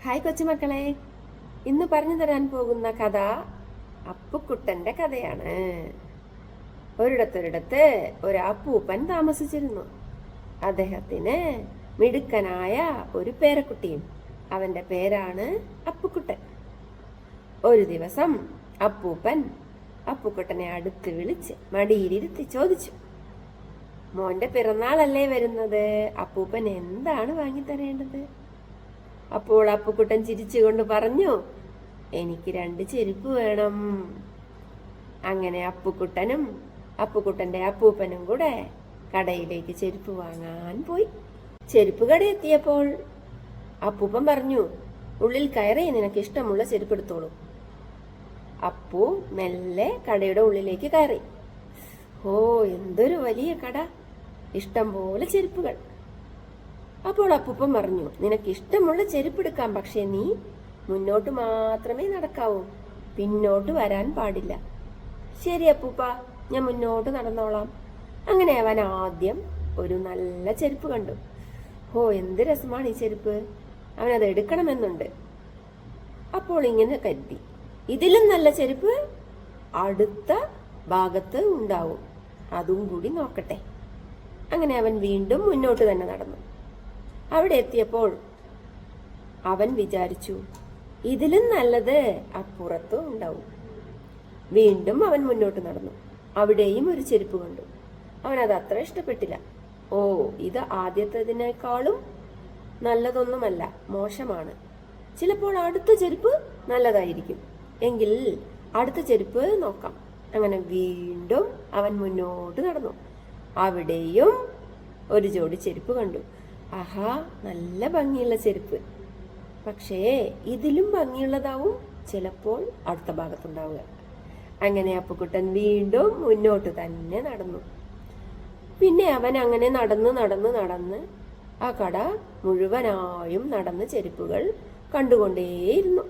Hi കൊച്ചുമക്കളെ, ഇന്ന് പറഞ്ഞു തരാൻ പോകുന്ന കഥ അപ്പുക്കുട്ടന്റെ കഥയാണ്. ഒരിടത്തൊരിടത്ത് ഒരു അപ്പൂപ്പൻ താമസിച്ചിരുന്നു. അദ്ദേഹത്തിന് മിടുക്കനായ ഒരു പേരക്കുട്ടിയും. അവന്റെ പേരാണ് അപ്പുക്കുട്ടൻ. ഒരു ദിവസം അപ്പൂപ്പൻ അപ്പുക്കുട്ടനെ അടുത്ത് വിളിച്ച് മടിയിലിരുത്തി ചോദിച്ചു, മോന്റെ പിറന്നാളല്ലേ വരുന്നത്, അപ്പൂപ്പൻ എന്താണ് വാങ്ങിത്തരേണ്ടത്? അപ്പോൾ അപ്പുക്കുട്ടൻ ചിരിച്ചുകൊണ്ട് പറഞ്ഞു, എനിക്ക് 2 ചെരുപ്പ് വേണം. അങ്ങനെ അപ്പുക്കുട്ടനും അപ്പുക്കുട്ടന്റെ അപ്പൂപ്പനും കൂടെ കടയിലേക്ക് ചെരുപ്പ് വാങ്ങാൻ പോയി. ചെരുപ്പ് കട എത്തിയപ്പോൾ അപ്പൂപ്പൻ പറഞ്ഞു, ഉള്ളിൽ കയറി നിനക്ക് ഇഷ്ടമുള്ള ചെരുപ്പ് എടുത്തോളൂ. അപ്പു മെല്ലെ കടയുടെ ഉള്ളിലേക്ക് കയറി. ഓ, എന്തൊരു വലിയ കട, ഇഷ്ടം പോലെ ചെരുപ്പുകൾ. അപ്പോൾ അപ്പൂപ്പൻ പറഞ്ഞു, നിനക്ക് ഇഷ്ടമുള്ള ചെരുപ്പെടുക്കാം, പക്ഷെ നീ മുന്നോട്ട് മാത്രമേ നടക്കാവൂ, പിന്നോട്ട് വരാൻ പാടില്ല. ശരി അപ്പൂപ്പ, ഞാൻ മുന്നോട്ട് നടന്നോളാം. അങ്ങനെ അവൻ ആദ്യം ഒരു നല്ല ചെരുപ്പ് കണ്ടു. ഓ, എന്ത് രസമാണ് ഈ ചെരുപ്പ്, അവനത് എടുക്കണമെന്നുണ്ട്. അപ്പോൾ ഇങ്ങനെ കരുതി, ഇതിലും നല്ല ചെരുപ്പ് അടുത്ത ഭാഗത്ത് ഉണ്ടാവും, അതും കൂടി നോക്കട്ടെ. അങ്ങനെ അവൻ വീണ്ടും മുന്നോട്ട് തന്നെ നടന്നു. അവിടെ എത്തിയപ്പോൾ അവൻ വിചാരിച്ചു, ഇതിലും നല്ലത് അപ്പുറത്തും ഉണ്ടാവും. വീണ്ടും അവൻ മുന്നോട്ട് നടന്നു. അവിടെയും ഒരു ചെരുപ്പ് കണ്ടു. അവനത് അത്ര ഇഷ്ടപ്പെട്ടില്ല. ഓ, ഇത് ആദ്യത്തേതിനേക്കാളും നല്ലതൊന്നുമല്ല, മോശമാണ്. ചിലപ്പോൾ അടുത്ത ചെരുപ്പ് നല്ലതായിരിക്കും, എങ്കിൽ അടുത്ത ചെരുപ്പ് നോക്കാം. അങ്ങനെ വീണ്ടും അവൻ മുന്നോട്ട് നടന്നു. അവിടെയും ഒരു ജോഡി ചെരുപ്പ് കണ്ടു. ആഹാ, നല്ല ഭംഗിയുള്ള ചെരുപ്പ്. പക്ഷേ ഇതിലും ഭംഗിയുള്ളതാവും ചിലപ്പോൾ അടുത്ത ഭാഗത്തുണ്ടാവുക. അങ്ങനെ അപ്പുക്കുട്ടൻ വീണ്ടും മുന്നോട്ട് തന്നെ നടന്നു. പിന്നെ അവൻ അങ്ങനെ നടന്ന് ആ കട മുഴുവനായും നടന്ന് ചെരുപ്പുകൾ കണ്ടുകൊണ്ടേയിരുന്നു.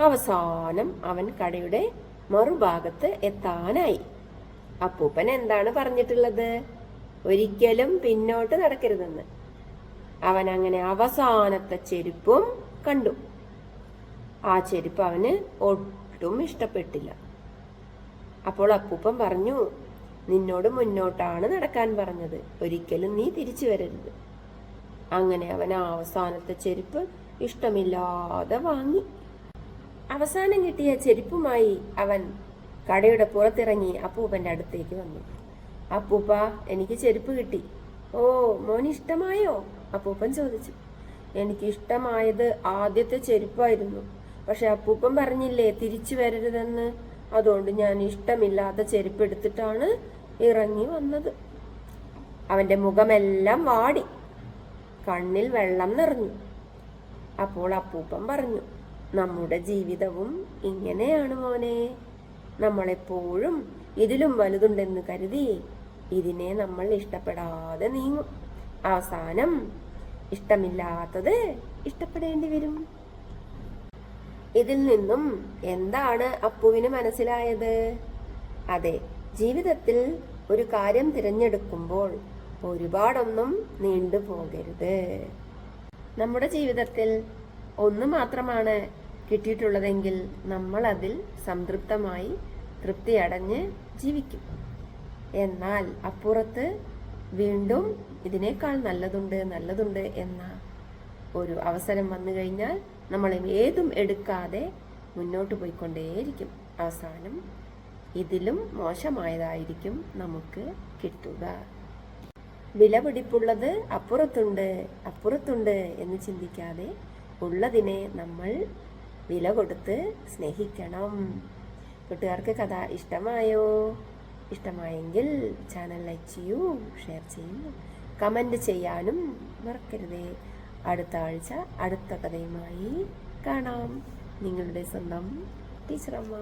അവസാനം അവൻ കടയുടെ മറുഭാഗത്ത് എത്താനായി. അപ്പൂപ്പൻ എന്താണ് പറഞ്ഞിട്ടുള്ളത്? ഒരിക്കലും പിന്നോട്ട് നടക്കരുതെന്ന്. അവൻ അങ്ങനെ അവസാനത്തെ ചെരുപ്പും കണ്ടു. ആ ചെരുപ്പ് അവന് ഒട്ടും ഇഷ്ടപ്പെട്ടില്ല. അപ്പോൾ അപ്പൂപ്പൻ പറഞ്ഞു, നിന്നോട് മുന്നോട്ടാണ് നടക്കാൻ പറഞ്ഞത്, ഒരിക്കലും നീ തിരിച്ചു വരരുത്. അങ്ങനെ അവൻ ആ അവസാനത്തെ ചെരുപ്പ് ഇഷ്ടമില്ലാതെ വാങ്ങി. അവസാനം കിട്ടിയ ചെരുപ്പുമായി അവൻ കടയുടെ പുറത്തിറങ്ങി അപ്പൂപ്പന്റെ അടുത്തേക്ക് വന്നു. അപ്പൂപ്പ, എനിക്ക് ചെരുപ്പ് കിട്ടി. ഓ, മോന് ഇഷ്ടമായോ? അപ്പൂപ്പൻ ചോദിച്ചു. എനിക്ക് ഇഷ്ടമായത് ആദ്യത്തെ ചെരുപ്പായിരുന്നു, പക്ഷെ അപ്പൂപ്പൻ പറഞ്ഞില്ലേ തിരിച്ചു വരരുതെന്ന്, അതുകൊണ്ട് ഞാൻ ഇഷ്ടമില്ലാത്ത ചെരുപ്പ് എടുത്തിട്ടാണ് ഇറങ്ങി വന്നത്. അവന്റെ മുഖമെല്ലാം വാടി, കണ്ണിൽ വെള്ളം നിറഞ്ഞു. അപ്പോൾ അപ്പൂപ്പൻ പറഞ്ഞു, നമ്മുടെ ജീവിതവും ഇങ്ങനെയാണ് മോനെ. നമ്മളെപ്പോഴും ഇതിലും വലുതുണ്ടെന്ന് കരുതി ഇതിനെ നമ്മൾ ഇഷ്ടപ്പെടാതെ നീങ്ങും. അവസാനം ഇഷ്ടമില്ലാത്തത് ഇഷ്ടപ്പെടേണ്ടി വരും. ഇതിൽ നിന്നും എന്താണ് അപ്പുവിന് മനസ്സിലായത്? അതെ, ജീവിതത്തിൽ ഒരു കാര്യം തിരഞ്ഞെടുക്കുമ്പോൾ ഒരുപാടൊന്നും നീണ്ടുപോകരുത്. നമ്മുടെ ജീവിതത്തിൽ ഒന്ന് മാത്രമാണ് കിട്ടിയിട്ടുള്ളതെങ്കിൽ നമ്മൾ അതിൽ സംതൃപ്തമായി തൃപ്തിയടഞ്ഞ് ജീവിക്കും. എന്നാൽ അപ്പുറത്ത് വീണ്ടും ഇതിനേക്കാൾ നല്ലതുണ്ട് എന്ന ഒരു അവസരം വന്നു കഴിഞ്ഞാൽ നമ്മൾ ഏതും എടുക്കാതെ മുന്നോട്ട് പോയിക്കൊണ്ടേയിരിക്കും. അവസാനം ഇതിലും മോശമായതായിരിക്കും നമുക്ക് കിട്ടുക. വിലപിടിപ്പുള്ളത് അപ്പുറത്തുണ്ട് എന്ന് ചിന്തിക്കാതെ ഉള്ളതിനെ നമ്മൾ വില കൊടുത്ത് സ്നേഹിക്കണം. കൂട്ടുകാർക്ക് കഥ ഇഷ്ടമായോ? ഇഷ്ടമായെങ്കിൽ ചാനൽ ലൈക്ക് ചെയ്യൂ, ഷെയർ ചെയ്യൂ, കമന്റ് ചെയ്യാനും മറക്കരുതേ. അടുത്ത ആഴ്ച അടുത്ത കഥയുമായി കാണാം. നിങ്ങളുടെ സ്വന്തം ടീച്ചറമ്മ.